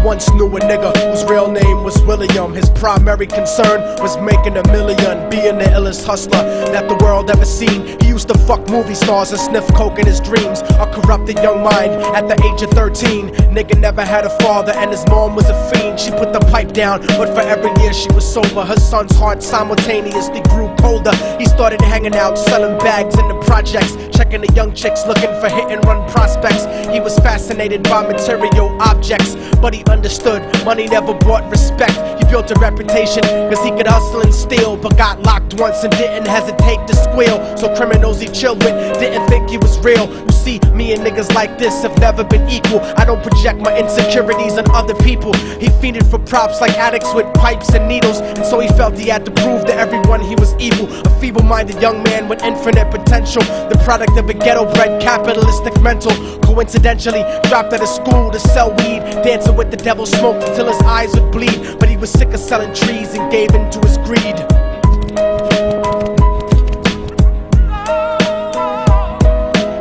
once knew a nigga whose real name was William. His primary concern was making $1 million, being the illest hustler that the world ever seen. He used to fuck movie stars and sniff coke in his dreams. A corrupted young mind at the age of 13. Nigga never had a father and his mom was a fiend. She put the pipe down, but for every year she was sober, her son's heart simultaneously grew colder. He started hanging out, selling bags in the projects, checking the young chicks looking for hit and run prospects. He was fascinated by material objects, but he understood money never brought respect. He built a reputation cause he could hustle and steal, but got locked once and didn't hesitate to squeal. So criminals he chilled with didn't think he was real. You see, me and niggas like this have never been equal. I don't project my insecurities on other people. He fiended for props like addicts with pipes and needles, and so he felt he had to prove to everyone he was evil. A feeble-minded young man with infinite potential, the product of a ghetto-bred capitalistic mental. Coincidentally dropped out of school to sell weed, dancing with the devil, smoked until his eyes would bleed. But he was sick of selling trees and gave in to his greed.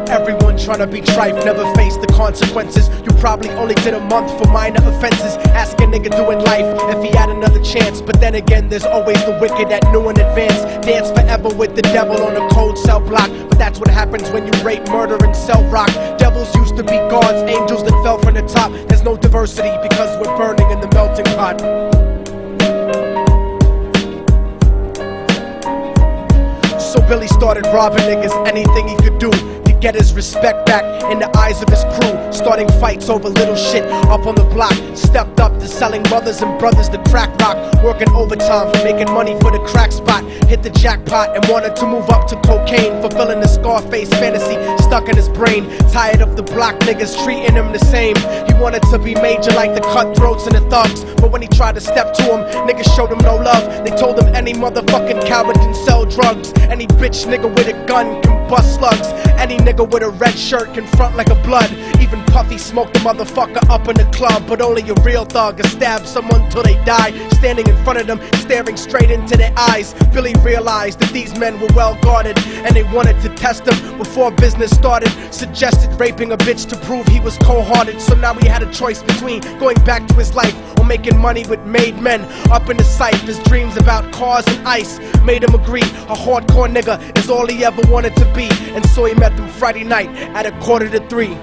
Everyone trying to be trife never faced the consequences. You probably only did a month for minor offenses. Ask a nigga doing life if he had another chance. But then again, there's always the wicked that knew in advance. Dance forever with the devil on a cold cell block. But that's what happens when you rape, murder, and sell rock. Devils used to be gods, angels that fell from the top. There's no diversity because we're burning in the melting pot. So Billy started robbing niggas, anything he could do to get his respect back in the eyes of his crew. Starting fights over little shit up on the block. Stepped up to selling mothers and brothers the crack rock. Working overtime for making money for the crack spot. Hit the jackpot and wanted to move up to cocaine, fulfilling the Scarface fantasy stuck in his brain. Tired of the block niggas treating him the same. He wanted to be major like the cutthroats and the thugs, but when he tried to step to him, niggas showed him no love. They told him any motherfucking coward can sell drugs. Any bitch nigga with a gun can bust slugs. Any nigga with a red shirt can front like a blood. Even Puffy smoked the motherfucker up in the club. But only a real thug can stab someone till they die. Standing in front of them, staring straight into their eyes, Billy realized that these men were well guarded, and they wanted to test him before business started. Suggested raping a bitch to prove he was cold-hearted. So now he had a choice between going back to his life or making money with made men. Up in the sight, his dreams about cars and ice made him agree a hardcore nigga is all he ever wanted to be. And so he met them Friday night at 2:45.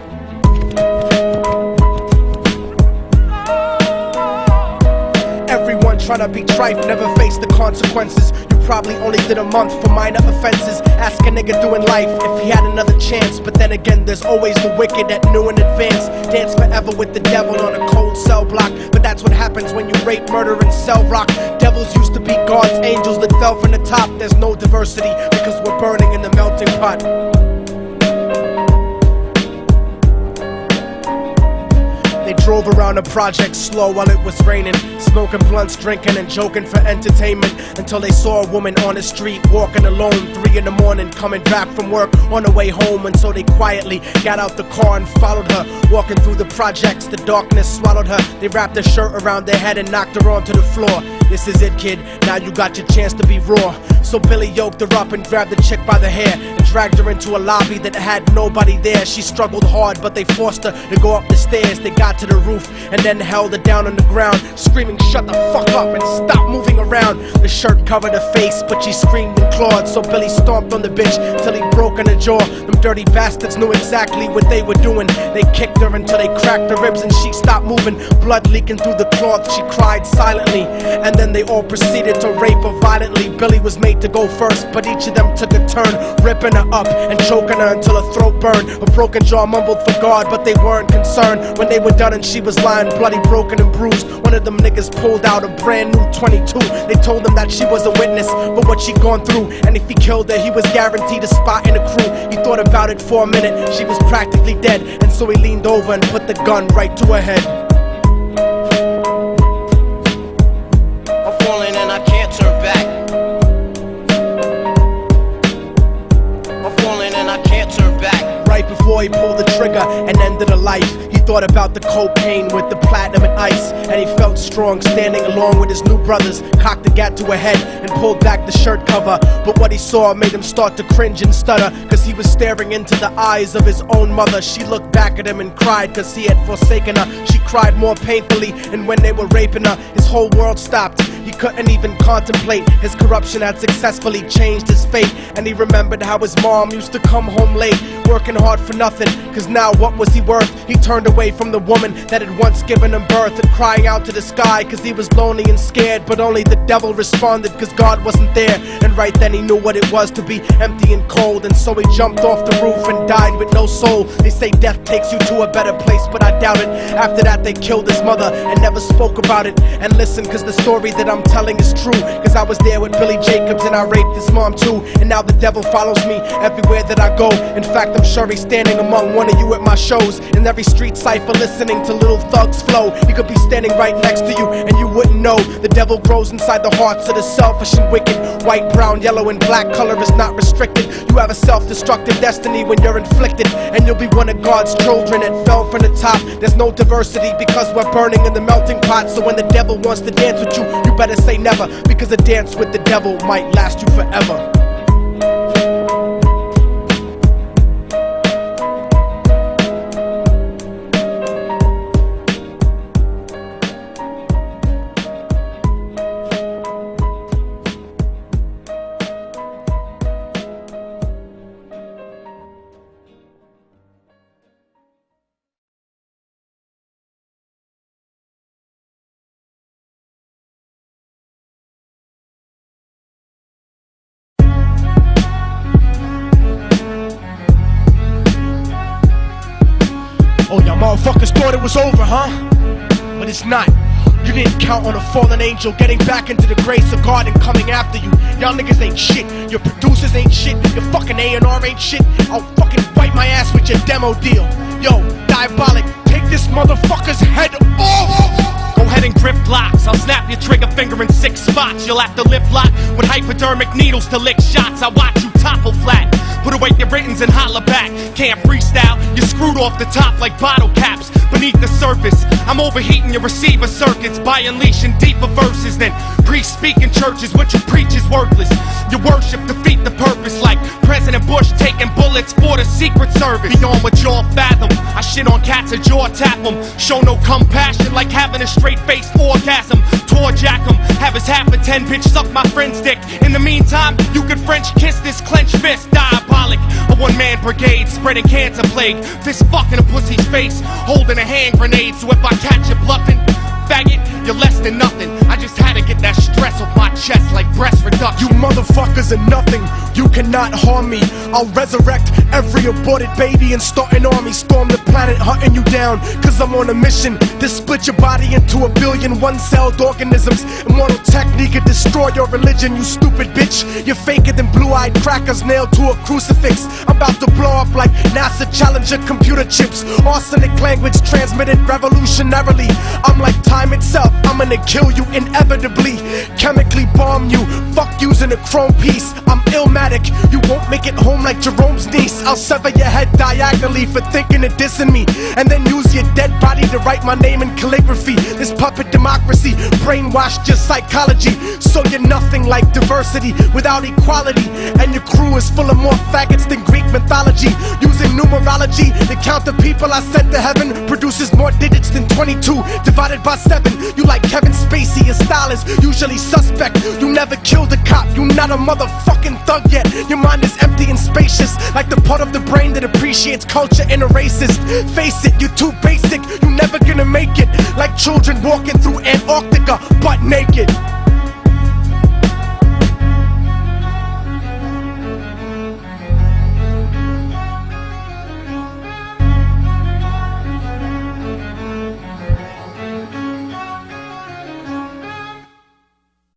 Everyone trying to be trife never faced the consequences. You probably only did a month for minor offenses. Ask a nigga doing life if he had another chance. But then again, there's always the wicked that knew in advance. Dance forever with the devil on a cold cell block. But that's what happens when you rape, murder, and sell rock. Devils used to be gods, angels that fell from the top. There's no diversity because we're burning in the melting pot. They drove around the project slow while it was raining, smoking blunts, drinking and joking for entertainment, until they saw a woman on the street walking alone, 3 in the morning, coming back from work on her way home. And so they quietly got out the car and followed her. Walking through the projects, the darkness swallowed her. They wrapped her shirt around their head and knocked her onto the floor. This is it, kid, now you got your chance to be raw. So Billy yoked her up and grabbed the chick by the hair and dragged her into a lobby that had nobody there. She struggled hard, but they forced her to go up the stairs. They got to the roof and then held her down on the ground, screaming, "Shut the fuck up and stop moving around." The shirt covered her face, but she screamed and clawed. So Billy stomped on the bitch till he broke in her jaw. Them dirty bastards knew exactly what they were doing. They kicked her until they cracked her ribs and she stopped moving. Blood leaking through the cloth, she cried silently. And then they all proceeded to rape her violently. Billy was made to go first, but each of them took a turn, ripping her up and choking her until her throat burned. Her broken jaw mumbled for God, but they weren't concerned. When they were done and she was lying bloody, broken and bruised, one of them niggas pulled out a brand new 22. They told him that she was a witness for what she'd gone through, and if he killed her, he was guaranteed a spot in the crew. He thought about it for a minute, she was practically dead, and so he leaned over and put the gun right to her head. I'm falling and I can't turn back. I'm falling and I can't turn back. right before he pulled the trigger and ended a life. He thought about the cocaine with the platinum and ice, and he felt strong standing along with his new brothers. Cocked the gat to a head and pulled back the shirt cover, but what he saw made him start to cringe and stutter, cause he was staring into the eyes of his own mother. She looked back at him and cried cause he had forsaken her. She cried more painfully, and when they were raping her, his whole world stopped. He couldn't even contemplate. His corruption had successfully changed his fate, and he remembered how his mom used to come home late, working hard for nothing, cause now what was he worth? He turned away from the woman that had once given him birth, and crying out to the sky cause he was lonely and scared, but only the devil responded cause God wasn't there. And right then he knew what it was to be empty and cold, and so he jumped off the roof and died with no soul. They say death takes you to a better place, but I doubt it. After that they killed his mother and never spoke about it. And listen, cause the story that I'm telling is true, cause I was there with Billy Jacobs and I raped his mom too. And now the devil follows me everywhere that I go. In fact, I'm sure he's standing among one of you at my shows. In every street cipher listening to Little Thug's flow. He could be standing right next to you and you wouldn't know. The devil grows inside the hearts of the selfish and wicked. White, brown, yellow and black color is not restricted. You have a self-destructive destiny when you're inflicted, and you'll be one of God's children that fell from the top. There's no diversity because we're burning in the melting pot. So when the devil wants to dance with you, you better say never, because a dance with the devil might last you forever. Oh, y'all motherfuckers thought it was over, huh? But it's not. You didn't count on a fallen angel getting back into the grace of God and coming after you. Y'all niggas ain't shit. Your producers ain't shit. Your fucking A&R ain't shit. I'll fucking wipe my ass with your demo deal. Yo, Diabolic, take this motherfucker's head off! Go ahead and grip blocks. I'll snap your trigger finger in 6 spots. You'll have to lip lock with hypodermic needles to lick shots. I watch you topple flat. Put away your writtens and holler back. Can't freestyle, you're screwed off the top like bottle caps. Beneath the surface, I'm overheating your receiver circuits by unleashing deeper verses than pre-speaking churches. What you preach is worthless. Your worship defeat the purpose, like President Bush taking bullets for the Secret Service. Beyond what y'all fathom, I shit on cats or jaw tap them. Show no compassion like having a straight-faced orgasm. Tour jack them, have his half a 10 bitch suck my friend's dick. In the meantime, you could French kiss this clenched fist. Diabolic, a one-man brigade spreading cancer plague. Fist fucking a pussy's face, holding a hand grenade. So if I catch you bluffing, faggot, you're less than nothing. I just had to get that stress off my chest like breast reduction. You motherfuckers are nothing, you cannot harm me. I'll resurrect every aborted baby and start an army. Storm the planet hunting you down, cause I'm on a mission to split your body into 1 billion one-celled organisms. Immortal technique could destroy your religion, you stupid bitch. You're faker than blue-eyed crackers nailed to a crucifix. I'm about to blow up like NASA Challenger computer chips. Arsenic language transmitted revolutionarily. I'm like time itself, I'm gonna kill you inevitably. Chemically bomb you, fuck using a chrome piece. I'm illmatic, you won't make it home like Jerome's niece. I'll sever your head diagonally for thinking of dissing me, and then use your dead body to write my name in calligraphy. This puppet democracy brainwashed your psychology, so you're nothing like diversity without equality. And your crew is full of more faggots than Greek mythology. Using numerology to count the people I sent to heaven produces more digits than 22 divided by 7. You like Kevin Spacey, your style is usually suspect. You never killed a cop, you not a motherfucking thug yet. Your mind is empty and spacious, like the part of the brain that appreciates culture and a racist. Face it, you're too basic, you never gonna make it. Like children walking through Antarctica butt naked.